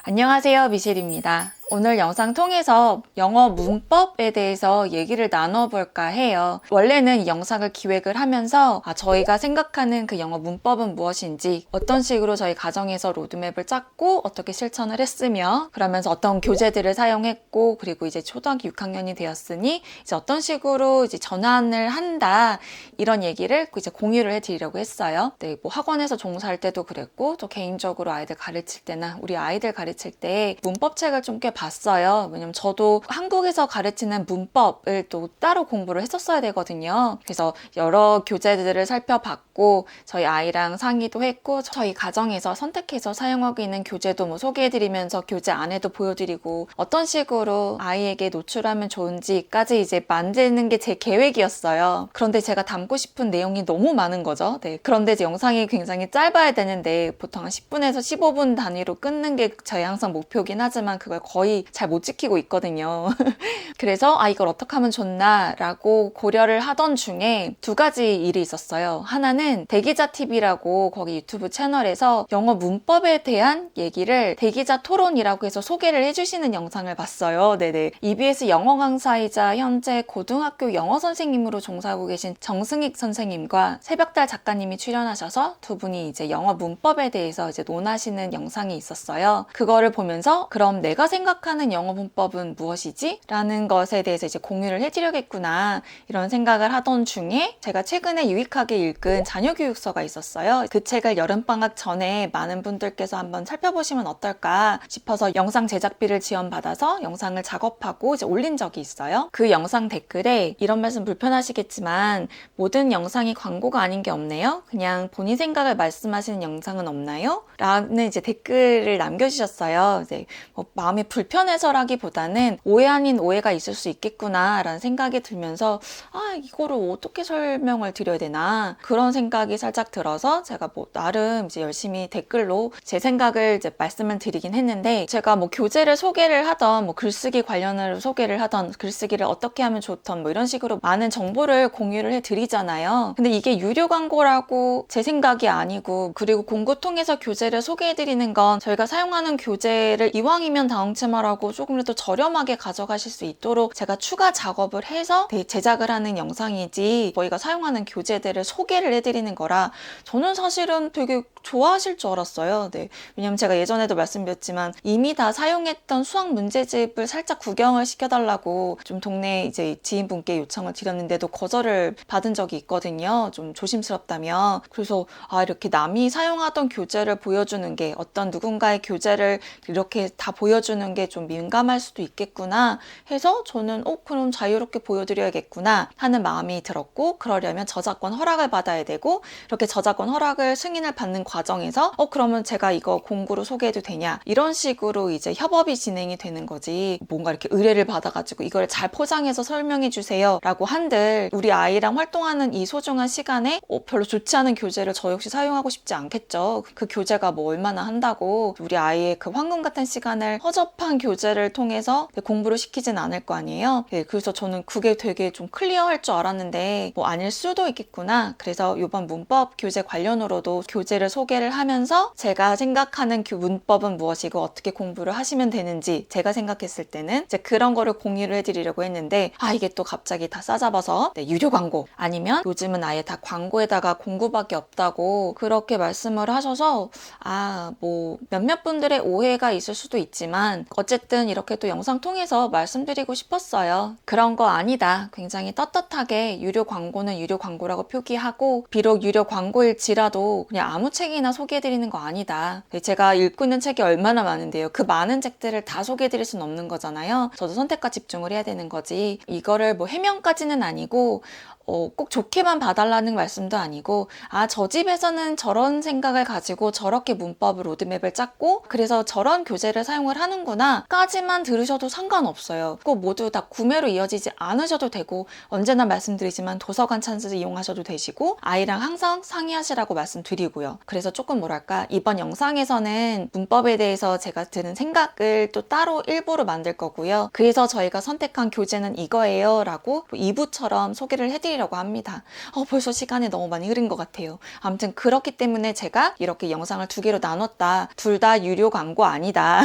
안녕하세요, 미셸입니다. 오늘 영상 통해서 영어 문법에 대해서 얘기를 나눠볼까 해요. 원래는 이 영상을 기획을 하면서 저희가 생각하는 그 영어 문법은 무엇인지, 어떤 식으로 저희 가정에서 로드맵을 짰고 어떻게 실천을 했으며, 그러면서 어떤 교재들을 사용했고, 그리고 이제 초등학교 6학년이 되었으니 이제 어떤 식으로 이제 전환을 한다, 이런 얘기를 이제 공유를 해드리려고 했어요. 네, 뭐 학원에서 종사할 때도 그랬고, 또 개인적으로 아이들 가르칠 때나 우리 아이들 가르칠 때 문법책을 좀 꽤 봤어요. 왜냐면 저도 한국에서 가르치는 문법을 또 따로 공부를 했었어야 되거든요. 그래서 여러 교재들을 살펴봤고, 저희 아이랑 상의도 했고, 저희 가정에서 선택해서 사용하고 있는 교재도 뭐 소개해드리면서 교재 안에도 보여드리고, 어떤 식으로 아이에게 노출하면 좋은지까지 이제 만드는 게 제 계획이었어요. 그런데 제가 담고 싶은 내용이 너무 많은 거죠. 네. 그런데 이제 영상이 굉장히 짧아야 되는데 보통 한 10분에서 15분 단위로 끊는 게 저희 항상 목표긴 하지만 그걸 거의 잘 못 지키고 있거든요. 그래서 이걸 어떻게 하면 좋나 라고 고려를 하던 중에 두 가지 일이 있었어요. 하나는 대기자 TV라고 거기 유튜브 채널에서 영어 문법에 대한 얘기를 대기자 토론이라고 해서 소개를 해주시는 영상을 봤어요. 네네. EBS 영어 강사이자 현재 고등학교 영어 선생님으로 종사하고 계신 정승익 선생님과 새벽달 작가님이 출연하셔서 두 분이 이제 영어 문법에 대해서 이제 논하시는 영상이 있었어요. 그거를 보면서 그럼 내가 생각하는 영어 문법은 무엇이지? 라는 것에 대해서 이제 공유를 해드려야겠구나, 이런 생각을 하던 중에 제가 최근에 유익하게 읽은 자녀교육서가 있었어요. 그 책을 여름방학 전에 많은 분들께서 한번 살펴보시면 어떨까 싶어서 영상 제작비를 지원받아서 영상을 작업하고 이제 올린 적이 있어요. 그 영상 댓글에 이런 말씀 불편하시겠지만 모든 영상이 광고가 아닌 게 없네요. 그냥 본인 생각을 말씀하시는 영상은 없나요? 라는 이제 댓글을 남겨주셨어요. 이제 뭐 마음이 불편해서라기보다는 오해 아닌 오해가 있을 수 있겠구나 라는 생각이 들면서 이거를 어떻게 설명을 드려야 되나, 그런 생각이 살짝 들어서 제가 뭐 나름 이제 열심히 댓글로 제 생각을 이제 말씀을 드리긴 했는데, 제가 뭐 교재를 소개를 하던 뭐 글쓰기 관련으로 소개를 하던 글쓰기를 어떻게 하면 좋던 뭐 이런 식으로 많은 정보를 공유를 해드리잖아요. 근데 이게 유료 광고라고 제 생각이 아니고, 그리고 공고 통해서 교재를 소개해드리는 건 저희가 사용하는 교재를 이왕이면 다홍치마라고 조금이라도 저렴하게 가져가실 수 있도록 제가 추가 작업을 해서 제작을 하는 영상이지, 저희가 사용하는 교재들을 소개를 해드리는 거라 저는 사실은 되게 좋아하실 줄 알았어요. 네. 왜냐면 제가 예전에도 말씀드렸지만 이미 다 사용했던 수학 문제집을 살짝 구경을 시켜달라고 좀 동네 이제 지인분께 요청을 드렸는데도 거절을 받은 적이 있거든요. 좀 조심스럽다며. 그래서 이렇게 남이 사용하던 교재를 보여주는 게, 어떤 누군가의 교재를 이렇게 다 보여주는 게 좀 민감할 수도 있겠구나 해서 저는 그럼 자유롭게 보여드려야겠구나 하는 마음이 들었고, 그러려면 저작권 허락을 받아야 되고, 이렇게 저작권 허락을 승인을 받는 과정에서 그러면 제가 이거 공구로 소개해도 되냐, 이런 식으로 이제 협업이 진행이 되는 거지, 뭔가 이렇게 의뢰를 받아가지고 이걸 잘 포장해서 설명해 주세요 라고 한들 우리 아이랑 활동하는 이 소중한 시간에 별로 좋지 않은 교재를 저 역시 사용하고 싶지 않겠죠. 그 교재가 뭐 얼마나 한다고 우리 아이의 그 황금 같은 시간을 허접한 교재를 통해서 공부를 시키진 않을 거 아니에요. 네, 그래서 저는 그게 되게 좀 클리어할 줄 알았는데 뭐 아닐 수도 있겠구나. 그래서 이번 문법 교재 관련으로도 교재를 소개를 하면서 제가 생각하는 문법은 무엇이고 어떻게 공부를 하시면 되는지, 제가 생각했을 때는 이제 그런 거를 공유를 해드리려고 했는데 이게 또 갑자기 다 싸잡아서 유료 광고, 아니면 요즘은 아예 다 광고에다가 공구밖에 없다고 그렇게 말씀을 하셔서 뭐 몇몇 분들의 오해가 있을 수도 있지만 어쨌든 이렇게 또 영상 통해서 말씀드리고 싶었어요. 그런 거 아니다. 굉장히 떳떳하게 유료 광고는 유료 광고라고 표기하고, 비록 유료 광고일지라도 그냥 아무 책이나 소개해드리는 거 아니다. 제가 읽고 있는 책이 얼마나 많은데요. 그 많은 책들을 다 소개해드릴 수는 없는 거잖아요. 저도 선택과 집중을 해야 되는 거지, 이거를 뭐 해명까지는 아니고 꼭 좋게만 봐달라는 말씀도 아니고, 저 집에서는 저런 생각을 가지고 저렇게 문법 로드맵을 짰고 그래서 저런 교재를 사용을 하는구나 까지만 들으셔도 상관없어요. 꼭 모두 다 구매로 이어지지 않으셔도 되고, 언제나 말씀드리지만 도서관 찬스 이용하셔도 되시고, 아이랑 항상 상의하시라고 말씀드리고요. 그래서 조금 뭐랄까, 이번 영상에서는 문법에 대해서 제가 드는 생각을 또 따로 일부로 만들 거고요. 그래서 저희가 선택한 교재는 이거예요 라고 2부처럼 소개를 해드릴 해드리려고 합니다. 벌써 시간이 너무 많이 흐른 것 같아요. 아무튼 그렇기 때문에 제가 이렇게 영상을 두 개로 나눴다. 둘 다 유료 광고 아니다.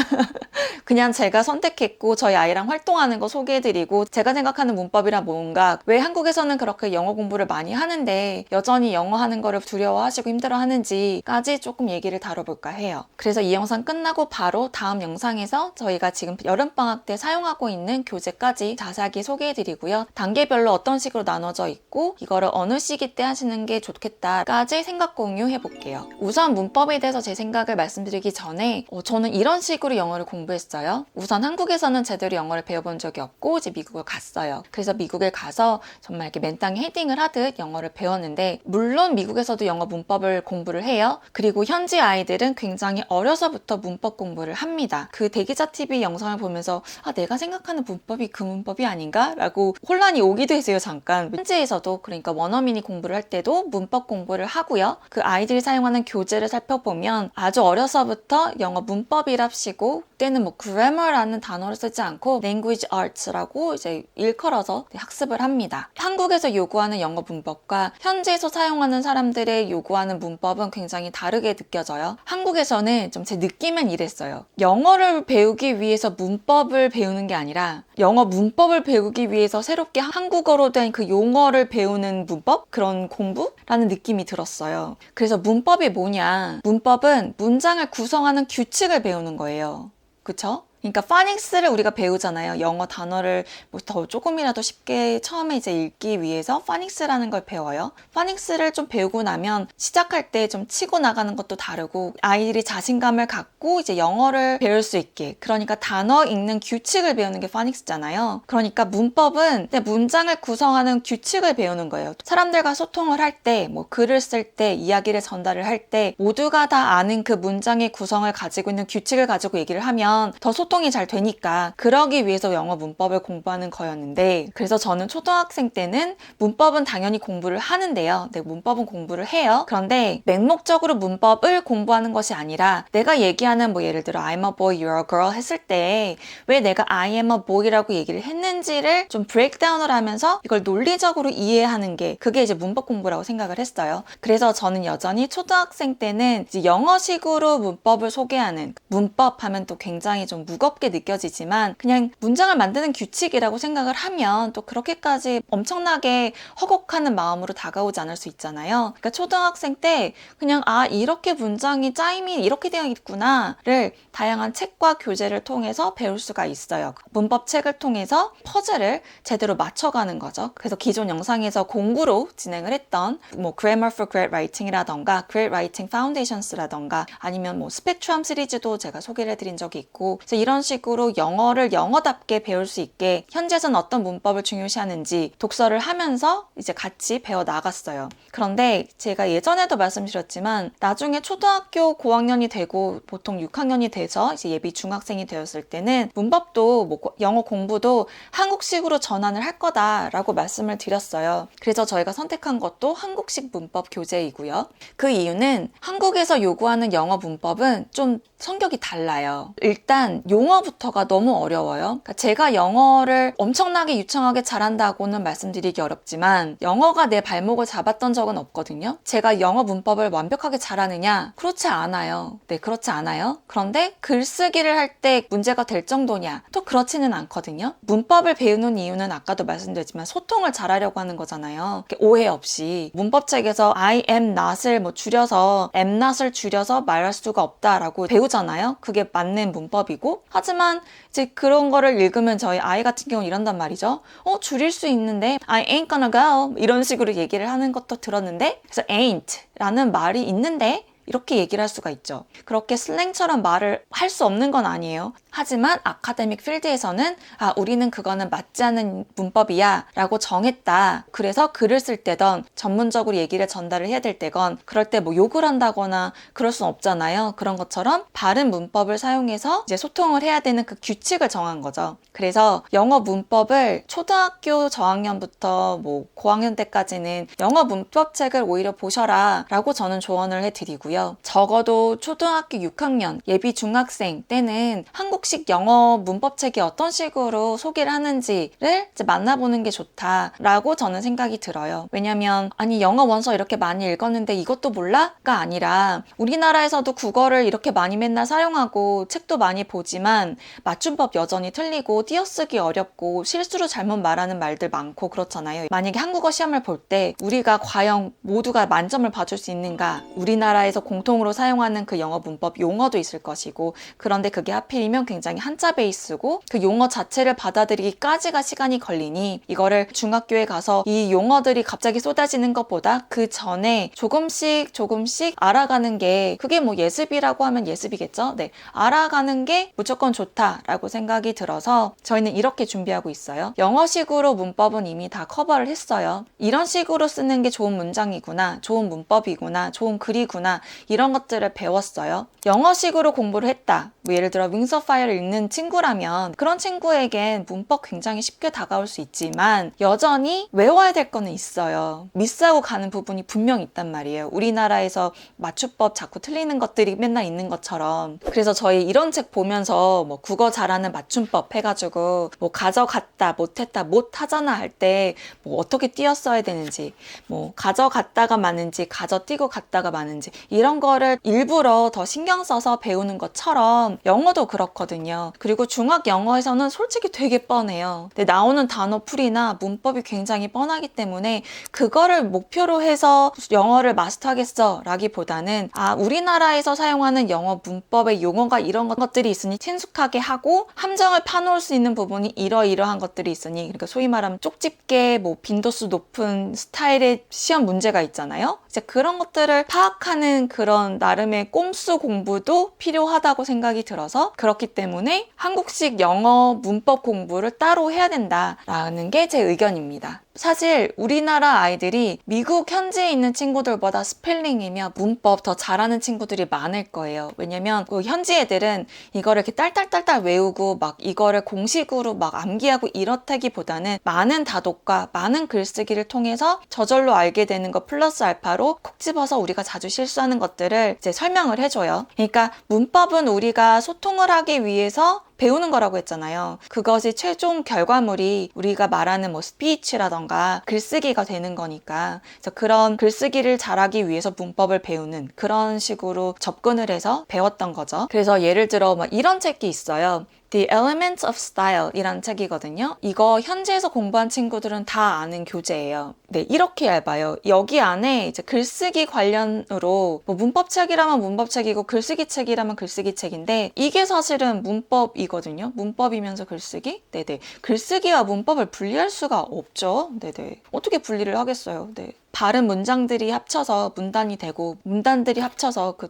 그냥 제가 선택했고 저희 아이랑 활동하는 거 소개해드리고 제가 생각하는 문법이란 뭔가, 왜 한국에서는 그렇게 영어 공부를 많이 하는데 여전히 영어 하는 거를 두려워하시고 힘들어하는지까지 조금 얘기를 다뤄볼까 해요. 그래서 이 영상 끝나고 바로 다음 영상에서 저희가 지금 여름방학 때 사용하고 있는 교재까지 자세하게 소개해드리고요. 단계별로 어떤 식으로 나눠져 있고 이거를 어느 시기 때 하시는 게 좋겠다까지 생각 공유해볼게요. 우선 문법에 대해서 제 생각을 말씀드리기 전에 저는 이런 식으로 영어를 공부했어요. 우선 한국에서는 제대로 영어를 배워본 적이 없고 이제 미국을 갔어요. 그래서 미국에 가서 정말 이렇게 맨땅에 헤딩을 하듯 영어를 배웠는데, 물론 미국에서도 영어 문법을 공부를 해요. 그리고 현지 아이들은 굉장히 어려서부터 문법 공부를 합니다. 그 대기자 TV 영상을 보면서 내가 생각하는 문법이 그 문법이 아닌가? 라고 혼란이 오기도 했어요, 잠깐. 현지에서도, 그러니까 원어민이 공부를 할 때도 문법 공부를 하고요. 그 아이들이 사용하는 교재를 살펴보면 아주 어려서부터 영어 문법이랍시고, 그때는 뭐 grammar라는 단어를 쓰지 않고 language arts라고 이제 일컬어서 학습을 합니다. 한국에서 요구하는 영어 문법과 현지에서 사용하는 사람들의 요구하는 문법은 굉장히 다르게 느껴져요. 한국에서는 좀 제 느낌은 이랬어요. 영어를 배우기 위해서 문법을 배우는 게 아니라 영어 문법을 배우기 위해서 새롭게 한국어로 된 그 용어를 배우는 문법? 그런 공부라는 느낌이 들었어요. 그래서 문법이 뭐냐? 문법은 문장을 구성하는 규칙을 배우는 거예요. 그쵸? 그러니까 파닉스를 우리가 배우잖아요. 영어 단어를 뭐 더 조금이라도 쉽게 처음에 이제 읽기 위해서 파닉스라는 걸 배워요. 파닉스를 좀 배우고 나면 시작할 때 좀 치고 나가는 것도 다르고, 아이들이 자신감을 갖고 이제 영어를 배울 수 있게, 그러니까 단어 읽는 규칙을 배우는 게 파닉스잖아요. 그러니까 문법은 문장을 구성하는 규칙을 배우는 거예요. 사람들과 소통을 할 때, 뭐 글을 쓸 때, 이야기를 전달을 할 때 모두가 다 아는 그 문장의 구성을 가지고 있는 규칙을 가지고 얘기를 하면 더 소통이 잘 되니까, 그러기 위해서 영어 문법을 공부하는 거였는데, 그래서 저는 초등학생 때는 문법은 당연히 공부를 하는데요. 네, 문법은 공부를 해요. 그런데 맹목적으로 문법을 공부하는 것이 아니라 내가 얘기하는 뭐 예를 들어 I'm a boy, you're a girl 했을 때 왜 내가 I am a boy라고 얘기를 했는지를 좀 브레이크다운을 하면서 이걸 논리적으로 이해하는 게, 그게 이제 문법 공부라고 생각을 했어요. 그래서 저는 여전히 초등학생 때는 이제 영어식으로 문법을 소개하는, 문법 하면 또 굉장히 좀 무겁게 느껴지지만 그냥 문장을 만드는 규칙이라고 생각을 하면 또 그렇게까지 엄청나게 허걱하는 마음으로 다가오지 않을 수 있잖아요. 그러니까 초등학생 때 그냥 이렇게 문장이 짜임이 이렇게 되어 있구나를 다양한 책과 교재를 통해서 배울 수가 있어요. 문법 책을 통해서 퍼즐을 제대로 맞춰가는 거죠. 그래서 기존 영상에서 공구로 진행을 했던 뭐 Grammar for Great Writing이라던가 Great Writing Foundations라던가 아니면 뭐 스펙트럼 시리즈도 제가 소개를 해드린 적이 있고, 그래서 이런 식으로 영어를 영어답게 배울 수 있게 현지에서는 어떤 문법을 중요시하는지 독서를 하면서 이제 같이 배워 나갔어요. 그런데 제가 예전에도 말씀드렸지만 나중에 초등학교 고학년이 되고 보통 6학년이 돼서 이제 예비 중학생이 되었을 때는 문법도 뭐 영어 공부도 한국식으로 전환을 할 거다라고 말씀을 드렸어요. 그래서 저희가 선택한 것도 한국식 문법 교재이고요. 그 이유는 한국에서 요구하는 영어 문법은 좀 성격이 달라요. 일단 용어부터가 너무 어려워요. 그러니까 제가 영어를 엄청나게 유창하게 잘한다고는 말씀드리기 어렵지만 영어가 내 발목을 잡았던 적은 없거든요. 제가 영어 문법을 완벽하게 잘하느냐? 그렇지 않아요. 네, 그렇지 않아요. 그런데 글쓰기를 할 때 문제가 될 정도냐? 또 그렇지는 않거든요. 문법을 배우는 이유는 아까도 말씀드렸지만 소통을 잘하려고 하는 거잖아요. 오해 없이. 문법책에서 I am not을 뭐 줄여서 am not을 줄여서 말할 수가 없다라고 배우잖아요. 그게 맞는 문법이고, 하지만 이제 그런 거를 읽으면 저희 아이 같은 경우는 이런단 말이죠. 줄일 수 있는데 I ain't gonna go 이런 식으로 얘기를 하는 것도 들었는데, 그래서 ain't 라는 말이 있는데 이렇게 얘기를 할 수가 있죠. 그렇게 슬랭처럼 말을 할 수 없는 건 아니에요. 하지만 아카데믹 필드에서는 우리는 그거는 맞지 않는 문법이야 라고 정했다. 그래서 글을 쓸 때던 전문적으로 얘기를 전달을 해야 될 때건 그럴 때 뭐 욕을 한다거나 그럴 순 없잖아요. 그런 것처럼 바른 문법을 사용해서 이제 소통을 해야 되는 그 규칙을 정한 거죠. 그래서 영어 문법을 초등학교 저학년부터 뭐 고학년 때까지는 영어 문법 책을 오히려 보셔라 라고 저는 조언을 해드리고요. 있고요. 적어도 초등학교 6학년, 예비 중학생 때는 한국식 영어 문법책이 어떤 식으로 소개를 하는지를 이제 만나보는 게 좋다라고 저는 생각이 들어요. 왜냐면 아니 영어 원서 이렇게 많이 읽었는데 이것도 몰라? 가 아니라 우리나라에서도 국어를 이렇게 많이 맨날 사용하고 책도 많이 보지만 맞춤법 여전히 틀리고 띄어쓰기 어렵고 실수로 잘못 말하는 말들 많고 그렇잖아요. 만약에 한국어 시험을 볼 때 우리가 과연 모두가 만점을 봐줄 수 있는가? 우리나라에서 공통으로 사용하는 그 영어 문법 용어도 있을 것이고 그런데 그게 하필이면 굉장히 한자 베이스고 그 용어 자체를 받아들이기까지가 시간이 걸리니 이거를 중학교에 가서 이 용어들이 갑자기 쏟아지는 것보다 그 전에 조금씩 알아가는 게 그게 뭐 예습이라고 하면 예습이겠죠? 네, 알아가는 게 무조건 좋다라고 생각이 들어서 저희는 이렇게 준비하고 있어요. 영어식으로 문법은 이미 다 커버를 했어요. 이런 식으로 쓰는 게 좋은 문장이구나, 좋은 문법이구나, 좋은 글이구나 이런 것들을 배웠어요. 영어식으로 공부를 했다. 뭐 예를 들어 윙스 오브 파이어를 읽는 친구라면 그런 친구에겐 문법 굉장히 쉽게 다가올 수 있지만 여전히 외워야 될 거는 있어요. 미스하고 가는 부분이 분명히 있단 말이에요. 우리나라에서 맞춤법 자꾸 틀리는 것들이 맨날 있는 것처럼. 그래서 저희 이런 책 보면서 뭐 국어 잘하는 맞춤법 해가지고 뭐 가져갔다, 못했다, 못하잖아 할 때 뭐 어떻게 띄었어야 되는지, 뭐 가져갔다가 맞는지, 가져띄고 갔다가 맞는지 이런 거를 일부러 더 신경 써서 배우는 것처럼 영어도 그렇거든요. 그리고 중학 영어에서는 솔직히 되게 뻔해요. 근데 나오는 단어풀이나 문법이 굉장히 뻔하기 때문에 그거를 목표로 해서 영어를 마스터하겠어 라기보다는 아 우리나라에서 사용하는 영어 문법의 용어가 이런 것들이 있으니 친숙하게 하고 함정을 파놓을 수 있는 부분이 이러이러한 것들이 있으니 그러니까 소위 말하면 쪽집게 뭐 빈도수 높은 스타일의 시험 문제가 있잖아요. 이제 그런 것들을 파악하는 그런 나름의 꼼수 공부도 필요하다고 생각이 들어서 그렇기 때문에 한국식 영어 문법 공부를 따로 해야 된다라는 게 제 의견입니다. 사실 우리나라 아이들이 미국 현지에 있는 친구들보다 스펠링이며 문법 더 잘하는 친구들이 많을 거예요. 왜냐면 그 현지 애들은 이거를 이렇게 딸딸딸딸 외우고 막 이거를 공식으로 막 암기하고 이렇다기보다는 많은 다독과 많은 글쓰기를 통해서 저절로 알게 되는 거 플러스 알파로 콕 집어서 우리가 자주 실수하는 것들을 이제 설명을 해줘요. 그러니까 문법은 우리가 소통을 하기 위해서 배우는 거라고 했잖아요. 그것이 최종 결과물이 우리가 말하는 뭐 스피치라던가 글쓰기가 되는 거니까 그래서 그런 글쓰기를 잘하기 위해서 문법을 배우는 그런 식으로 접근을 해서 배웠던 거죠. 그래서 예를 들어 막 이런 책이 있어요. The Elements of Style 이란 책이거든요. 이거 현지에서 공부한 친구들은 다 아는 교재예요. 네, 이렇게 얇아요. 여기 안에 이제 글쓰기 관련으로 뭐 문법책이라면 문법책이고 글쓰기 책이라면 글쓰기 책인데 이게 사실은 문법이거든요. 문법이면서 글쓰기? 네네. 글쓰기와 문법을 분리할 수가 없죠. 네네. 어떻게 분리를 하겠어요. 네. 바른 문장들이 합쳐서 문단이 되고 문단들이 합쳐서 그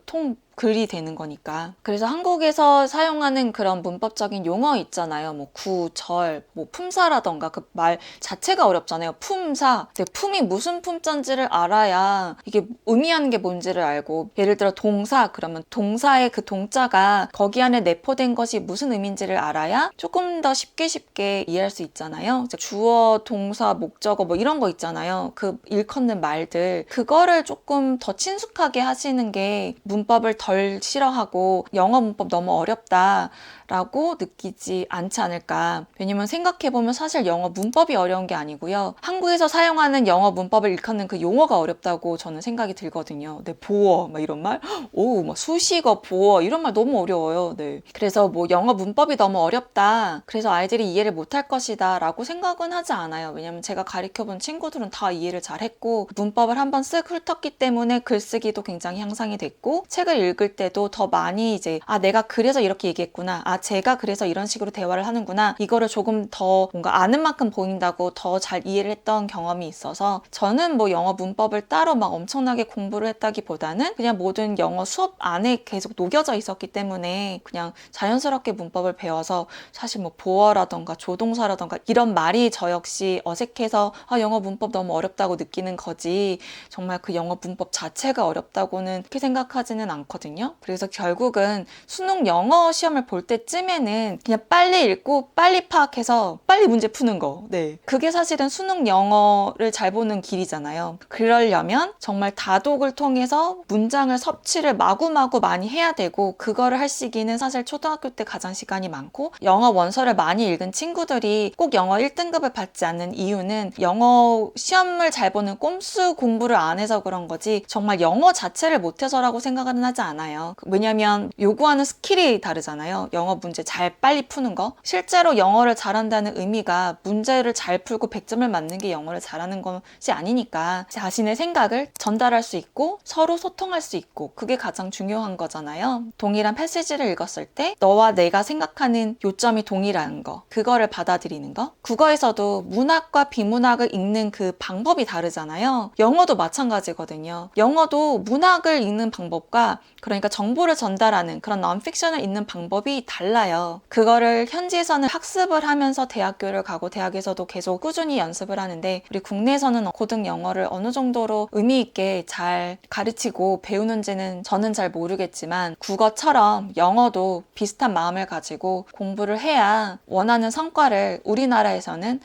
글이 되는 거니까. 그래서 한국에서 사용하는 그런 문법적인 용어 있잖아요. 뭐 구, 절, 뭐 품사라던가 그 말 자체가 어렵잖아요. 품사. 품이 무슨 품자인지를 알아야 이게 의미하는 게 뭔지를 알고 예를 들어 동사 그러면 동사의 그 동자가 거기 안에 내포된 것이 무슨 의미인지를 알아야 조금 더 쉽게 이해할 수 있잖아요. 주어, 동사, 목적어 뭐 이런 거 있잖아요. 그 일컫는 말들 그거를 조금 더 친숙하게 하시는 게 문법을 덜 싫어하고 영어 문법 너무 어렵다 라고 느끼지 않지 않을까. 왜냐면 생각해보면 사실 영어 문법이 어려운 게 아니고요. 한국에서 사용하는 영어 문법을 일컫는 그 용어가 어렵다고 저는 생각이 들거든요. 네, 보어 막 이런 말, 오, 막 수식어, 보어 이런 말 너무 어려워요. 네. 그래서 뭐 영어 문법이 너무 어렵다. 그래서 아이들이 이해를 못할 것이다 라고 생각은 하지 않아요. 왜냐면 제가 가르쳐본 친구들은 다 이해를 잘했고 문법을 한번 쓱 훑었기 때문에 글쓰기도 굉장히 향상이 됐고 책을 읽을 때도 더 많이 이제 아 내가 그래서 이렇게 얘기했구나. 아 제가 그래서 이런 식으로 대화를 하는구나. 이거를 조금 더 뭔가 아는 만큼 보인다고 더 잘 이해를 했던 경험이 있어서 저는 뭐 영어 문법을 따로 막 엄청나게 공부를 했다기보다는 그냥 모든 영어 수업 안에 계속 녹여져 있었기 때문에 그냥 자연스럽게 문법을 배워서 사실 뭐 보어라던가 조동사라던가 이런 말이 저 역시 어색해서 아 영어 문법 너무 어렵다고 느끼는 거지 정말 그 영어 문법 자체가 어렵다고는 그렇게 생각하지는 않거든요. 그래서 결국은 수능 영어 시험을 볼 때쯤 이쯤에는 그냥 빨리 읽고 빨리 파악해서 빨리 문제 푸는 거. 네. 그게 사실은 수능 영어를 잘 보는 길이잖아요. 그러려면 정말 다독을 통해서 문장을 섭취를 마구마구 많이 해야 되고, 그거를 할 시기는 사실 초등학교 때 가장 시간이 많고, 영어 원서를 많이 읽은 친구들이 꼭 영어 1등급을 받지 않는 이유는 영어 시험을 잘 보는 꼼수 공부를 안 해서 그런 거지, 정말 영어 자체를 못해서라고 생각은 하지 않아요. 왜냐면 요구하는 스킬이 다르잖아요. 영어 문제 잘 빨리 푸는 거. 실제로 영어를 잘한다는 의미가 문제를 잘 풀고 100점을 맞는 게 영어를 잘하는 것이 아니니까, 자신의 생각을 전달할 수 있고 서로 소통할 수 있고, 그게 가장 중요한 거잖아요. 동일한 패시지를 읽었을 때 너와 내가 생각하는 요점이 동일한 거, 그거를 받아들이는 거. 국어에서도 문학과 비문학을 읽는 그 방법이 다르잖아요. 영어도 마찬가지거든요. 영어도 문학을 읽는 방법과, 그러니까 정보를 전달하는 그런 넌픽션을 읽는 방법이 달라요. 그거를 현지에서는 학습을 하면서 대학교를 가고 대학에서도 계속 꾸준히 연습을 하는데, 우리 국내에서는 고등 영어를 어느 정도로 의미 있게 잘 가르치고 배우는지는 저는 잘 모르겠지만, 국어처럼 영어도 비슷한 마음을 가지고 공부를 해야 원하는 성과를 우리나라에서는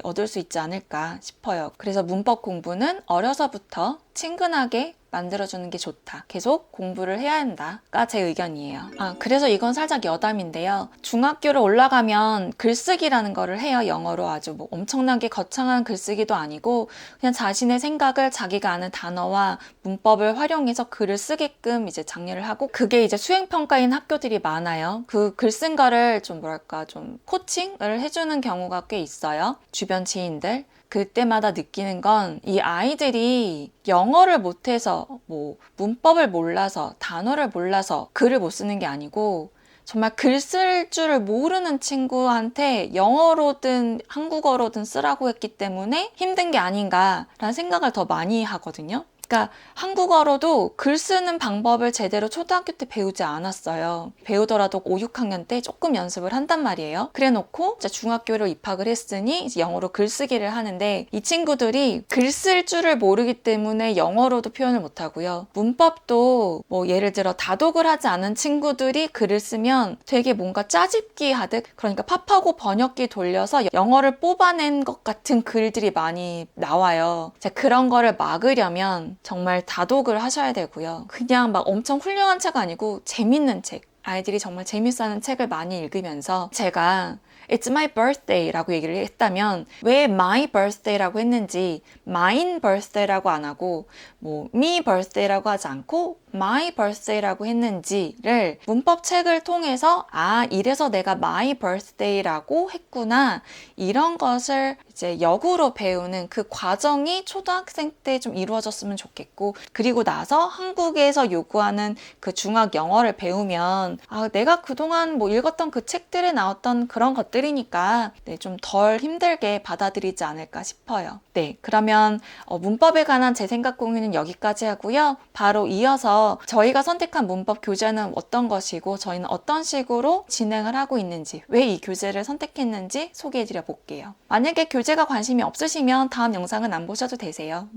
얻을 수 있지 않을까 싶어요. 그래서 문법 공부는 어려서부터 친근하게 만들어주는 게 좋다. 계속 공부를 해야 한다가 제 의견이에요. 그래서 이건 살짝 여담인데요. 중학교를 올라가면 글쓰기라는 거를 해요. 영어로 아주 뭐 엄청나게 거창한 글쓰기도 아니고, 그냥 자신의 생각을 자기가 아는 단어와 문법을 활용해서 글을 쓰게끔 이제 장려를 하고, 그게 이제 수행평가인 학교들이 많아요. 그 글 쓴 거를 좀 좀 코칭을 해주는 경우가 꽤 있어요. 주변 지인들. 그때마다 느끼는 건, 이 아이들이 영어를 못해서, 뭐 문법을 몰라서, 단어를 몰라서 글을 못 쓰는 게 아니고, 정말 글 쓸 줄을 모르는 친구한테 영어로든 한국어로든 쓰라고 했기 때문에 힘든 게 아닌가라는 생각을 더 많이 하거든요. 그러니까 한국어로도 글 쓰는 방법을 제대로 초등학교 때 배우지 않았어요. 배우더라도 5, 6학년 때 조금 연습을 한단 말이에요. 그래 놓고 이제 중학교를 입학을 했으니 이제 영어로 글쓰기를 하는데, 이 친구들이 글 쓸 줄을 모르기 때문에 영어로도 표현을 못 하고요. 문법도 뭐 예를 들어 다독을 하지 않은 친구들이 글을 쓰면 되게 뭔가 짜집기 하듯, 그러니까 팝하고 번역기 돌려서 영어를 뽑아낸 것 같은 글들이 많이 나와요. 그런 거를 막으려면 정말 다독을 하셔야 되고요. 그냥 막 엄청 훌륭한 책 아니고 재밌는 책, 아이들이 정말 재밌어하는 책을 많이 읽으면서, 제가 It's my birthday 라고 얘기를 했다면 왜 my birthday 라고 했는지 mine birthday 라고 안 하고 뭐 me birthday 라고 하지 않고 my birthday 라고 했는지를 문법 책을 통해서, 이래서 내가 my birthday 라고 했구나, 이런 것을 이제 역으로 배우는 그 과정이 초등학생 때 좀 이루어졌으면 좋겠고, 그리고 나서 한국에서 요구하는 그 중학 영어를 배우면 내가 그동안 뭐 읽었던 그 책들에 나왔던 그런 것들이니까 좀 덜 힘들게 받아들이지 않을까 싶어요. 그러면 문법에 관한 제 생각 공유는 여기까지 하고요. 바로 이어서 저희가 선택한 문법 교재는 어떤 것이고 저희는 어떤 식으로 진행을 하고 있는지, 왜 이 교재를 선택했는지 소개해드려 볼게요. 만약에 교재가 관심이 없으시면 다음 영상은 안 보셔도 되세요.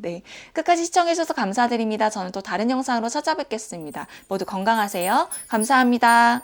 끝까지 시청해주셔서 감사드립니다. 저는 또 다른 영상으로 찾아뵙겠습니다. 모두 건강하세요. 감사합니다.